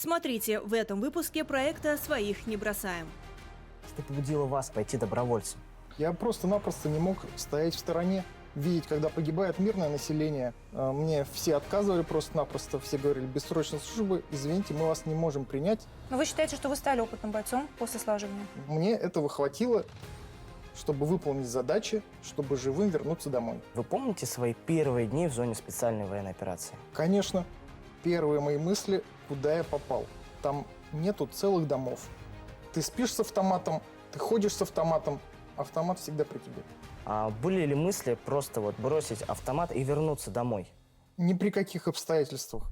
Смотрите в этом выпуске проекта «Своих не бросаем». Что побудило вас пойти добровольцем? Я просто-напросто не мог стоять в стороне, видеть, когда погибает мирное население. Мне все отказывали просто-напросто, все говорили: бессрочной службы, извините, мы вас не можем принять. Но вы считаете, что вы стали опытным бойцом после слаживания? Мне этого хватило, чтобы выполнить задачи, чтобы живым вернуться домой. Вы помните свои первые дни в зоне специальной военной операции? Конечно, первые мои мысли: куда я попал. Там нету целых домов. Ты спишь с автоматом, ты ходишь с автоматом, автомат всегда при тебе. А были ли мысли просто бросить автомат и вернуться домой? Ни при каких обстоятельствах.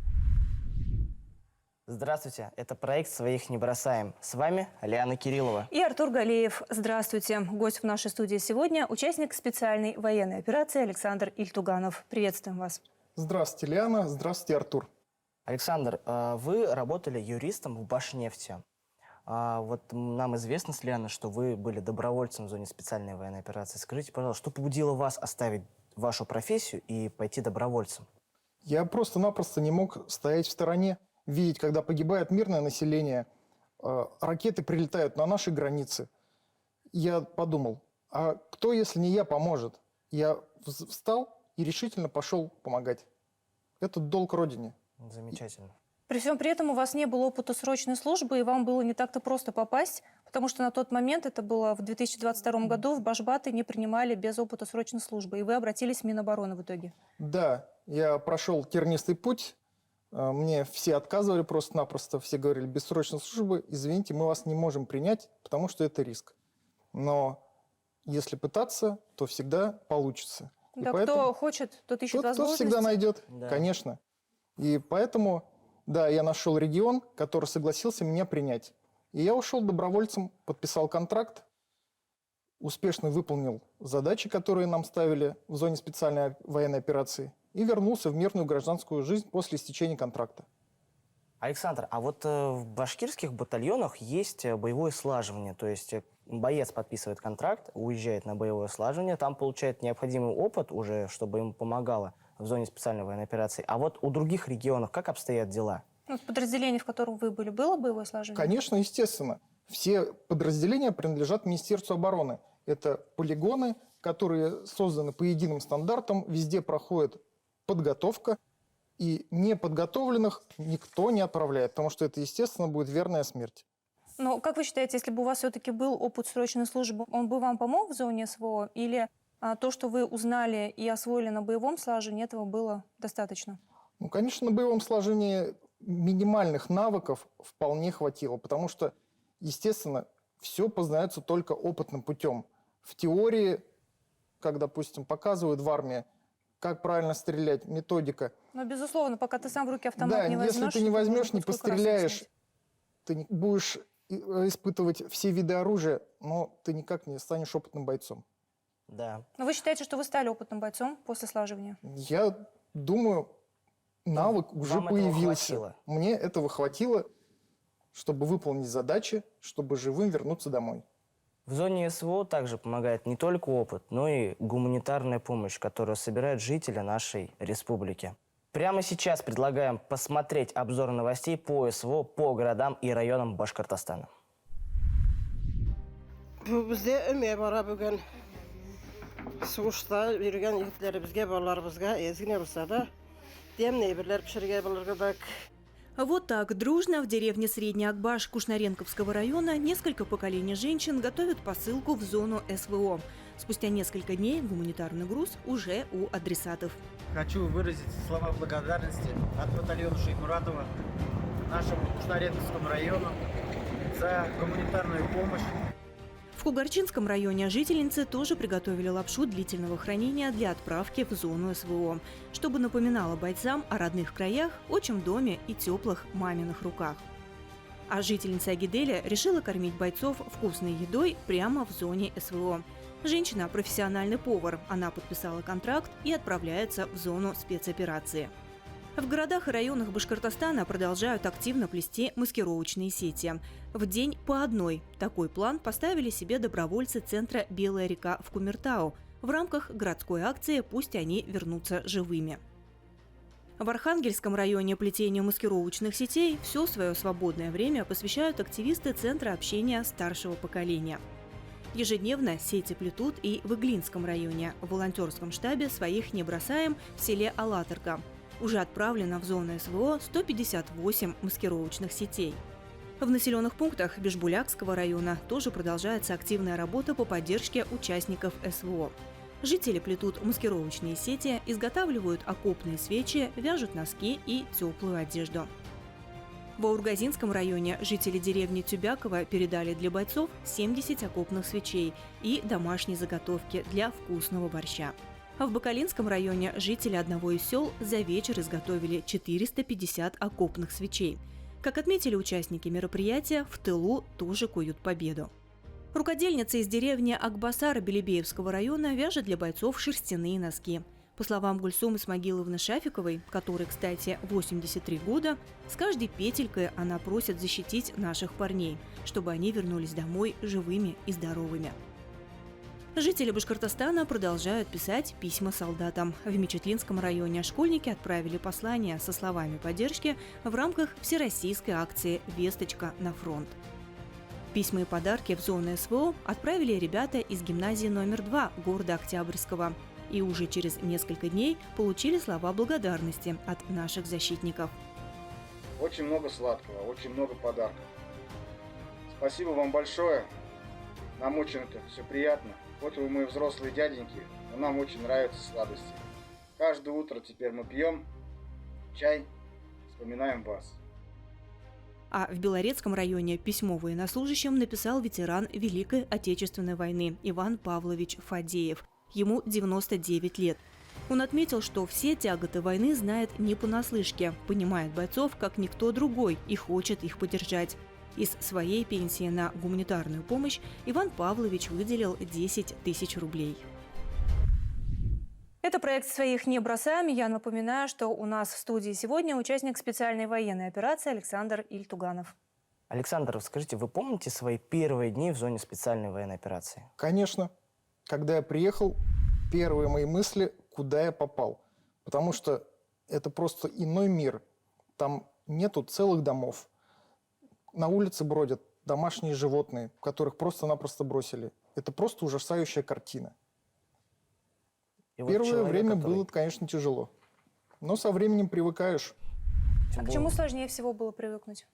Здравствуйте, это проект «Своих не бросаем». С вами Лиана Кириллова. И Артур Галеев. Здравствуйте. Гость в нашей студии сегодня – участник специальной военной операции Александр Ильтуганов. Приветствуем вас. Здравствуйте, Лиана. Здравствуйте, Артур. Александр, вы работали юристом в Башнефти. Нам известно с Лианой, что вы были добровольцем в зоне специальной военной операции. Скажите, пожалуйста, что побудило вас оставить вашу профессию и пойти добровольцем? Я просто-напросто не мог стоять в стороне, видеть, когда погибает мирное население, ракеты прилетают на наши границы. Я подумал, а кто, если не я, поможет? Я встал и решительно пошел помогать. Это долг Родине. Замечательно. При всем при этом у вас не было опыта срочной службы, и вам было не так-то просто попасть, потому что на тот момент, это было в 2022 году, в Башбаты не принимали без опыта срочной службы, и вы обратились в Минобороны в итоге. Да, я прошел тернистый путь, мне все отказывали просто-напросто, все говорили: бессрочной службы, извините, мы вас не можем принять, потому что это риск. Но если пытаться, то всегда получится. Да, кто хочет, тот ищет возможности. Тот всегда найдет, да. Конечно. И поэтому... Да, я нашел регион, который согласился меня принять. И я ушел добровольцем, подписал контракт, успешно выполнил задачи, которые нам ставили в зоне специальной военной операции, и вернулся в мирную гражданскую жизнь после истечения контракта. Александр, а в башкирских батальонах есть боевое слаживание, то есть боец подписывает контракт, уезжает на боевое слаживание, там получает необходимый опыт уже, чтобы ему помогало в зоне специальной военной операции. А у других регионов как обстоят дела? В подразделении, в котором вы были, было боевое слаживание? Конечно, естественно. Все подразделения принадлежат Министерству обороны. Это полигоны, которые созданы по единым стандартам, везде проходит подготовка, и неподготовленных никто не отправляет, потому что это, естественно, будет верная смерть. Но как вы считаете, если бы у вас все-таки был опыт срочной службы, он бы вам помог в зоне СВО? Или то, что вы узнали и освоили на боевом слаживании, этого было достаточно? Конечно, на боевом слаживании минимальных навыков вполне хватило, потому что, естественно, все познается только опытным путем. В теории, как, допустим, показывают в армии, как правильно стрелять, методика. Но, безусловно, пока ты сам в руки автомат не возьмешь... Да, если ты не возьмешь, не постреляешь, ты будешь испытывать все виды оружия, но ты никак не станешь опытным бойцом. Да. Но вы считаете, что вы стали опытным бойцом после слаживания? Я думаю, навык уже появился. Мне этого хватило, чтобы выполнить задачи, чтобы живым вернуться домой. В зоне СВО также помогает не только опыт, но и гуманитарная помощь, которую собирают жители нашей республики. Прямо сейчас предлагаем посмотреть обзор новостей по СВО по городам и районам Башкортостана. Вот так дружно в деревне Средний Акбаш Кушнаренковского района несколько поколений женщин готовят посылку в зону СВО. Спустя несколько дней гуманитарный груз уже у адресатов. Хочу выразить слова благодарности от батальона Шеймуратова нашему Кушнаренковскому району за гуманитарную помощь. В Кугарчинском районе жительницы тоже приготовили лапшу длительного хранения для отправки в зону СВО, чтобы напоминало бойцам о родных краях, отчим доме и теплых маминых руках. А жительница Агиделя решила кормить бойцов вкусной едой прямо в зоне СВО. Женщина – профессиональный повар. Она подписала контракт и отправляется в зону спецоперации. В городах и районах Башкортостана продолжают активно плести маскировочные сети. В день по одной. Такой план поставили себе добровольцы центра «Белая река» в Кумертау в рамках городской акции «Пусть они вернутся живыми». В Архангельском районе плетению маскировочных сетей все свое свободное время посвящают активисты Центра общения старшего поколения. Ежедневно сети плетут и в Иглинском районе. В волонтерском штабе своих не бросаем в селе Алатырка. Уже отправлено в зону СВО 158 маскировочных сетей. В населенных пунктах Бишбулякского района тоже продолжается активная работа по поддержке участников СВО. Жители плетут маскировочные сети, изготавливают окопные свечи, вяжут носки и теплую одежду. В Аургазинском районе жители деревни Тюбяково передали для бойцов 70 окопных свечей и домашние заготовки для вкусного борща. А в Бакалинском районе жители одного из сел за вечер изготовили 450 окопных свечей. Как отметили участники мероприятия, в тылу тоже куют победу. Рукодельница из деревни Акбасара Белебеевского района вяжет для бойцов шерстяные носки. По словам Гульсумы Смогиловны Шафиковой, которой, кстати, 83 года, с каждой петелькой она просит защитить наших парней, чтобы они вернулись домой живыми и здоровыми. Жители Башкортостана продолжают писать письма солдатам. В Мечетлинском районе школьники отправили послания со словами поддержки в рамках всероссийской акции «Весточка на фронт». Письма и подарки в зону СВО отправили ребята из гимназии номер 2 города Октябрьского. И уже через несколько дней получили слова благодарности от наших защитников. Очень много сладкого, очень много подарков. Спасибо вам большое. Нам очень это все приятно. Вот вы мы взрослые дяденьки, но нам очень нравятся сладости. Каждое утро теперь мы пьем чай, вспоминаем вас. А в Белорецком районе письмо военнослужащим написал ветеран Великой Отечественной войны Иван Павлович Фадеев. Ему 99 лет. Он отметил, что все тяготы войны знает не понаслышке, понимает бойцов как никто другой и хочет их поддержать. Из своей пенсии на гуманитарную помощь Иван Павлович выделил 10 тысяч рублей. Это проект «Своих не бросаем». Я напоминаю, что у нас в студии сегодня участник специальной военной операции Александр Ильтуганов. Александр, скажите, вы помните свои первые дни в зоне специальной военной операции? Конечно. Когда я приехал, первые мои мысли, куда я попал. Потому что это просто иной мир. Там нету целых домов. На улице бродят домашние животные, которых просто-напросто бросили. Это просто ужасающая картина. И вот Первое человек, время который- было, конечно, тяжело. Но со временем привыкаешь. Тем А к более- чему сложнее всего было привыкнуть?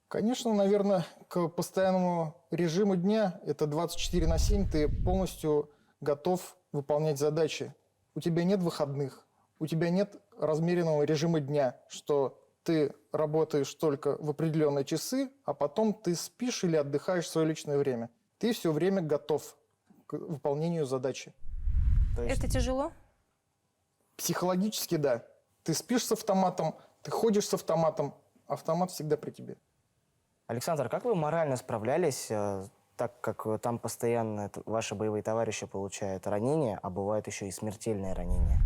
Конечно, наверное, к постоянному режиму дня, это 24/7, ты полностью готов выполнять задачи. У тебя нет выходных, у тебя нет размеренного режима дня, что ты работаешь только в определенные часы, а потом ты спишь или отдыхаешь в свое личное время. Ты все время готов к выполнению задачи. То есть Это тяжело? Психологически, да. Ты спишь с автоматом, ты ходишь с автоматом, автомат всегда при тебе. Александр, как вы морально справлялись, так как там постоянно ваши боевые товарищи получают ранения, а бывают еще и смертельные ранения?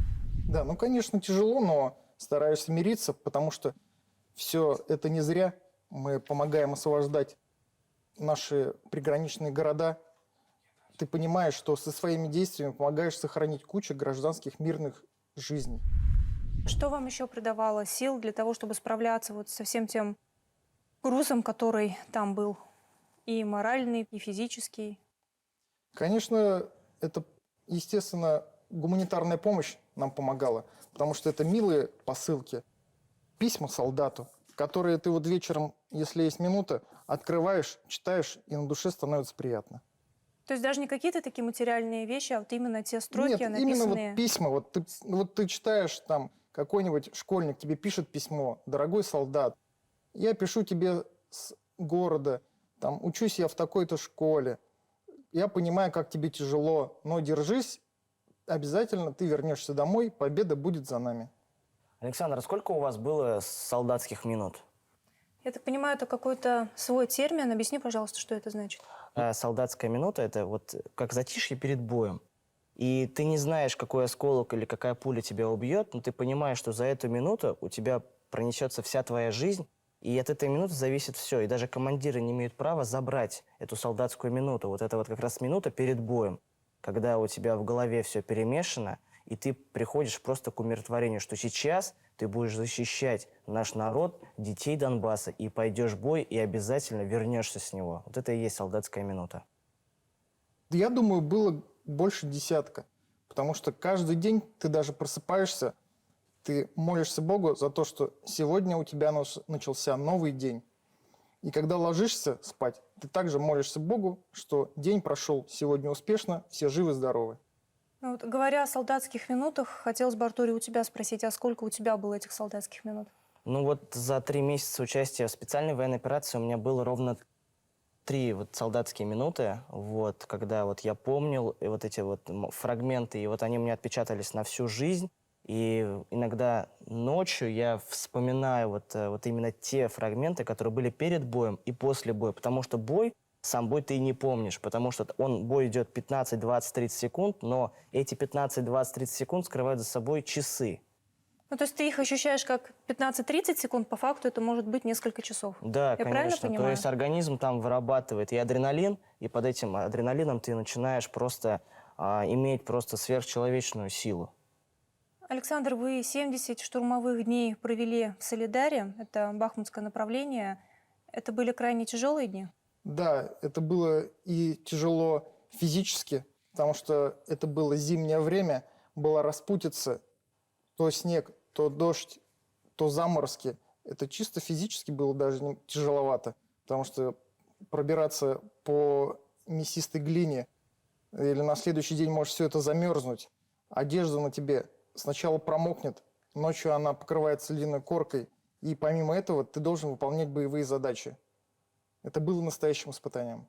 Да, ну, конечно, тяжело, но стараешься мириться, потому что все это не зря. Мы помогаем освобождать наши приграничные города. Ты понимаешь, что со своими действиями помогаешь сохранить кучу гражданских мирных жизней. Что вам еще придавало сил для того, чтобы справляться вот со всем тем грузом, который там был? И моральный, и физический. Конечно, это, естественно, гуманитарная помощь нам помогала, потому что это милые посылки, письма солдату, которые ты вот вечером, если есть минута, открываешь, читаешь, и на душе становится приятно. То есть даже не какие-то такие материальные вещи, а вот именно те строки, Нет, именно написанные... вот письма. Вот ты читаешь, там какой-нибудь школьник тебе пишет письмо: «Дорогой солдат, я пишу тебе с города, там, учусь я в такой-то школе, я понимаю, как тебе тяжело, но держись, обязательно ты вернешься домой, победа будет за нами». Александр, а сколько у вас было солдатских минут? Я так понимаю, это какой-то свой термин. Объясни, пожалуйста, что это значит. Солдатская минута – это вот как затишье перед боем. И ты не знаешь, какой осколок или какая пуля тебя убьет, но ты понимаешь, что за эту минуту у тебя пронесется вся твоя жизнь, и от этой минуты зависит все. И даже командиры не имеют права забрать эту солдатскую минуту. Вот это вот как раз минута перед боем, когда у тебя в голове все перемешано, и ты приходишь просто к умиротворению, что сейчас ты будешь защищать наш народ, детей Донбасса, и пойдешь в бой, и обязательно вернешься с него. Вот это и есть солдатская минута. Я думаю, было больше десятка, потому что каждый день ты даже просыпаешься, ты молишься Богу за то, что сегодня у тебя начался новый день. И когда ложишься спать, ты также молишься Богу, что день прошел сегодня успешно, все живы-здоровы. Ну вот, говоря о солдатских минутах, хотелось бы, Артурий, у тебя спросить, а сколько у тебя было этих солдатских минут? Ну вот за 3 месяца участия в специальной военной операции у меня было ровно 3 вот солдатские минуты, вот, когда вот я помнил и вот эти вот фрагменты, и вот они у меня отпечатались на всю жизнь. И иногда ночью я вспоминаю вот именно те фрагменты, которые были перед боем и после боя, потому что сам бой ты и не помнишь, потому что бой идет 15, 20, 30 секунд, но эти 15, 20, 30 секунд скрывают за собой часы. Ну, то есть ты их ощущаешь как 15-30 секунд, по факту это может быть несколько часов. Да, Я правильно конечно. понимаю? То есть организм там вырабатывает и адреналин, и под этим адреналином ты начинаешь просто иметь просто сверхчеловечную силу. Александр, вы 70 штурмовых дней провели в Солидаре, это бахмутское направление. Это были крайне тяжелые дни? Да, это было и тяжело физически, потому что это было зимнее время, была распутица, то снег, то дождь, то заморозки. Это чисто физически было даже тяжеловато, потому что пробираться по мясистой глине или на следующий день может все это замерзнуть. Одежда на тебе сначала промокнет, ночью она покрывается ледяной коркой, и помимо этого ты должен выполнять боевые задачи. Это было настоящим испытанием.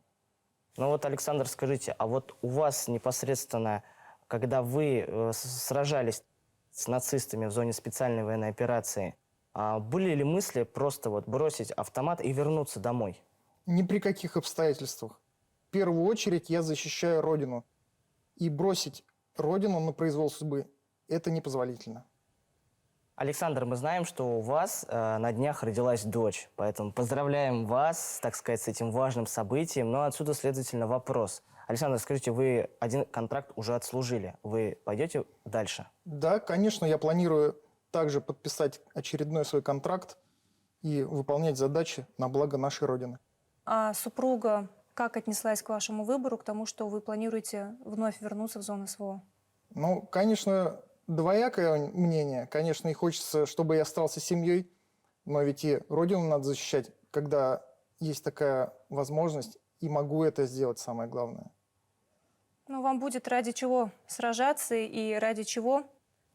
Ну вот, Александр, скажите, а вот у вас непосредственно, когда вы сражались с нацистами в зоне специальной военной операции, были ли мысли просто вот бросить автомат и вернуться домой? Ни при каких обстоятельствах. В первую очередь я защищаю Родину. И бросить Родину на произвол судьбы – это непозволительно. Александр, мы знаем, что у вас на днях родилась дочь, поэтому поздравляем вас, так сказать, с этим важным событием. Но отсюда, следовательно, вопрос. Александр, скажите, вы один контракт уже отслужили, вы пойдете дальше? Да, конечно, я планирую также подписать очередной свой контракт и выполнять задачи на благо нашей Родины. А супруга как отнеслась к вашему выбору, к тому, что вы планируете вновь вернуться в зону СВО? Ну, конечно, двоякое мнение. Конечно, и хочется, чтобы я остался с семьей, но ведь и Родину надо защищать, когда есть такая возможность, и могу это сделать, самое главное. Ну, вам будет ради чего сражаться и ради чего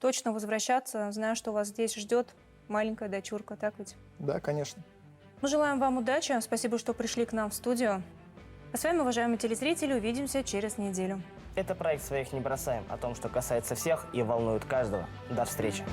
точно возвращаться, зная, что вас здесь ждет маленькая дочурка, так ведь? Да, конечно. Мы желаем вам удачи, спасибо, что пришли к нам в студию. А с вами, уважаемые телезрители, увидимся через неделю. Это проект «Своих не бросаем», о том, что касается всех и волнует каждого. До встречи!